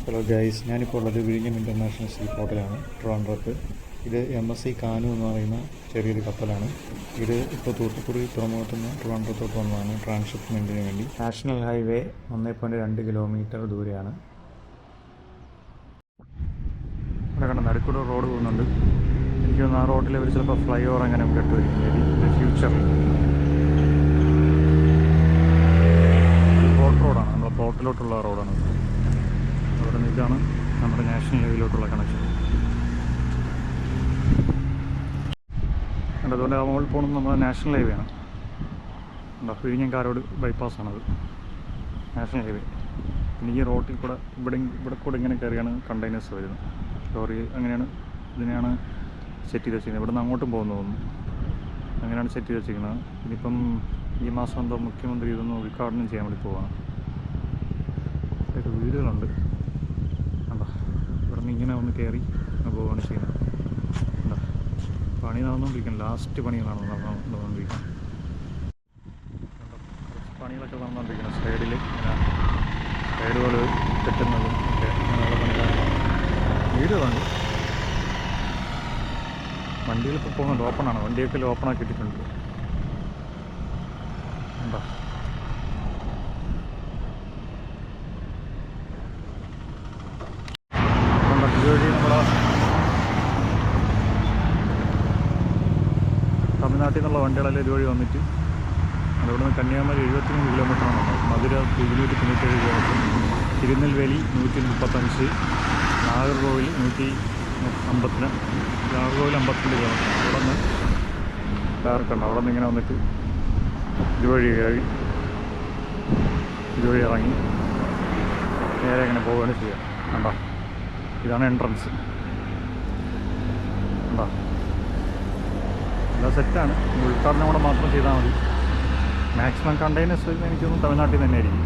Hello guys, ഞാനിപ്പോൾ ഉള്ളത് വിഴിഞ്ഞം ഇൻ്റർനാഷണൽ സീ പോർട്ടിലാണ്, ട്രിവാൻഡ്രത്ത്. ഇത് MSC കാനു എന്ന് പറയുന്ന ചെറിയൊരു കപ്പലാണ്. ഇത് ഇപ്പോൾ തൂത്തുക്കുടി തുറമുഖത്തു നിന്ന് ട്രിവാൻഡ്രത്തോട്ട് വന്നതാണ് ട്രാൻസ്ഷിപ്മെൻറ്റിന് വേണ്ടി. നാഷണൽ ഹൈവേ 1.2 കിലോമീറ്റർ ദൂരെയാണ്. ഇവിടെ കണ്ട നടുക്കൂടെ റോഡ് പോകുന്നുണ്ട്. എനിക്ക് തോന്നുന്നു ആ റോഡിൽ ഒരു ചിലപ്പോൾ ഫ്ലൈ ഓവർ അങ്ങനെ കെട്ടുമായിരിക്കും ഫ്യൂച്ചർ. പോർട്ട് റോഡാണ്, നമ്മുടെ പോർട്ടിലോട്ടുള്ള റോഡാണ്. അവിടെ നിന്ന് ഇതാണ് നമ്മുടെ നാഷണൽ ഹൈവേയിലോട്ടുള്ള കണക്ഷൻ. അതുപോലെ മുകളിൽ പോകുന്നത് നമ്മുടെ നാഷണൽ ഹൈവേ ആണ്. വിഴിഞ്ഞംകാരോട് ബൈപ്പാസാണത്, നാഷണൽ ഹൈവേ. പിന്നെ ഈ റോട്ടിൽ കൂടെ ഇവിടെ കൂടെ ഇങ്ങനെ കയറിയാണ് കണ്ടെയ്നേഴ്സ് വരുന്നത്. ലോറി അങ്ങനെയാണ് ഇതിനെയാണ് സെറ്റ് ചെയ്ത് വെച്ചിരിക്കുന്നത്. ഇവിടെ നിന്ന് അങ്ങോട്ടും പോകുന്നു തോന്നുന്നു, അങ്ങനെയാണ് സെറ്റ് ചെയ്ത് വെച്ചിരിക്കുന്നത്. ഇനിയിപ്പം ഈ മാസം എന്തോ മുഖ്യമന്ത്രി ഇതൊന്ന് ഉദ്ഘാടനം ചെയ്യാൻ വേണ്ടി പോവാണ്. വീടുകളുണ്ട്, കണ്ടോ? ഇവിടെ നിന്ന് ഇങ്ങനെ ഒന്ന് കയറി പോവുകയാണ് ചെയ്യുന്നത്. കണ്ടോ? പണി നടന്നുകൊണ്ടിരിക്കുന്നത്, ലാസ്റ്റ് പണികളാണ് നടന്നുകൊണ്ടിരിക്കുന്നത്. പണികളൊക്കെ നടന്നുകൊണ്ടിരിക്കുന്നത് സൈഡിൽ ഇങ്ങനെ സൈഡുകൾ കെട്ടുന്നതും ഒക്കെ അങ്ങനെയുള്ള പണികളാണ്. വീടുകളുണ്ട്. വണ്ടിയിലിപ്പോൾ പോകുന്നുണ്ട്, ഓപ്പണാണ്, വണ്ടിയൊക്കെ ഓപ്പണാക്കി ഇട്ടിട്ടുണ്ട്. കണ്ടോ? ഇതുവഴി നമ്മുടെ തമിഴ്നാട്ടിൽ നിന്നുള്ള വണ്ടികളെല്ലാം ഇതുവഴി വന്നിട്ട് അതിവിടെ നിന്ന് കന്യാകുമാരി 73 കിലോമീറ്ററാണ്, മധുര 297 കിലോമീറ്റർ, തിരുനെൽവേലി 135, നാഗർകോവിൽ 150, നാഗർകോവിൽ 52 കിലോമീറ്റർ. അവിടെ നിന്ന് ഡയറക്റ്റുണ്ട്. അവിടെ നിന്ന് ഇങ്ങനെ വന്നിട്ട് ഇതുവഴി കയറി ഇതുവഴി ഇറങ്ങി നേരെ ഇങ്ങനെ പോവുകയാണ് ചെയ്യുക. കണ്ടോ? ഇതാണ് എൻട്രൻസ്. കണ്ടോ? എല്ലാം സെറ്റാണ്. ഉദ്ഘാടനം കൂടെ മാത്രം ചെയ്താൽ മതി. മാക്സിമം കണ്ടെയ്നേഴ്സ് എനിക്ക് തോന്നുന്നു തമിഴ്നാട്ടിൽ തന്നെ ആയിരിക്കും.